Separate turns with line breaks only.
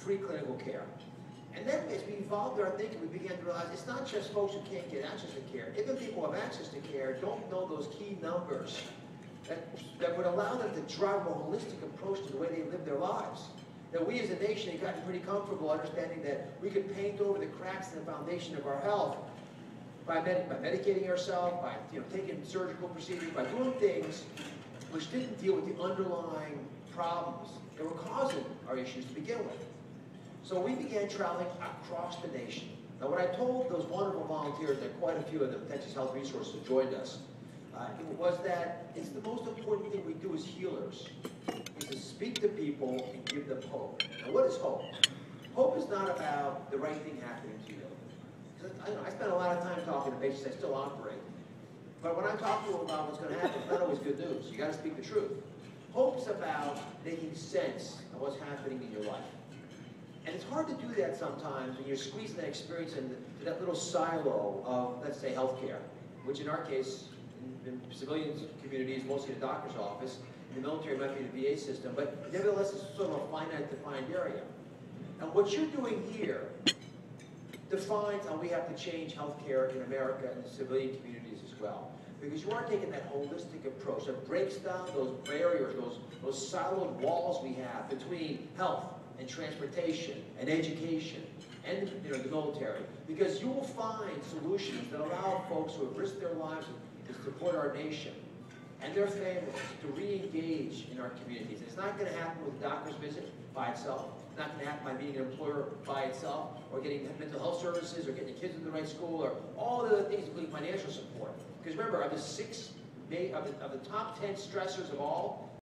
free clinical care. And then as we evolved our thinking, we began to realize it's not just folks who can't get access to care. Even people who have access to care don't know those key numbers that would allow them to drive a holistic approach to the way they live their lives. That we as a nation have gotten pretty comfortable understanding that we could paint over the cracks in the foundation of our health by medicating ourselves, by taking surgical procedures, by doing things which didn't deal with the underlying problems that were causing our issues to begin with. So we began traveling across the nation. Now what I told those wonderful volunteers, that quite a few of them, Texas Health Resources, joined us, was that it's the most important thing we do as healers, is to speak to people and give them hope. Now what is hope? Hope is not about the right thing happening to you. I spend a lot of time talking to patients that still operate. But when I talk to them about what's going to happen, it's not always good news. You got to speak the truth. Hope's about making sense of what's happening in your life. And it's hard to do that sometimes when you're squeezing that experience into that little silo of, let's say, healthcare, which in our case, in civilian communities, mostly the doctor's office. In the military, it might be the VA system, but nevertheless, it's sort of a finite, defined area. And what you're doing here defines how we have to change healthcare in America and the civilian communities as well. Because you are taking that holistic approach that breaks down those barriers, those siloed walls we have between health and transportation and education and the military. Because you will find solutions that allow folks who have risked their lives to support our nation and their families to re-engage in our communities. It's not going to happen with a doctor's visit by itself. It's not going to happen by meeting an employer by itself, or getting mental health services, or getting the kids in the right school, or all the other things, including financial support. Because remember, of the top 10 stressors of all,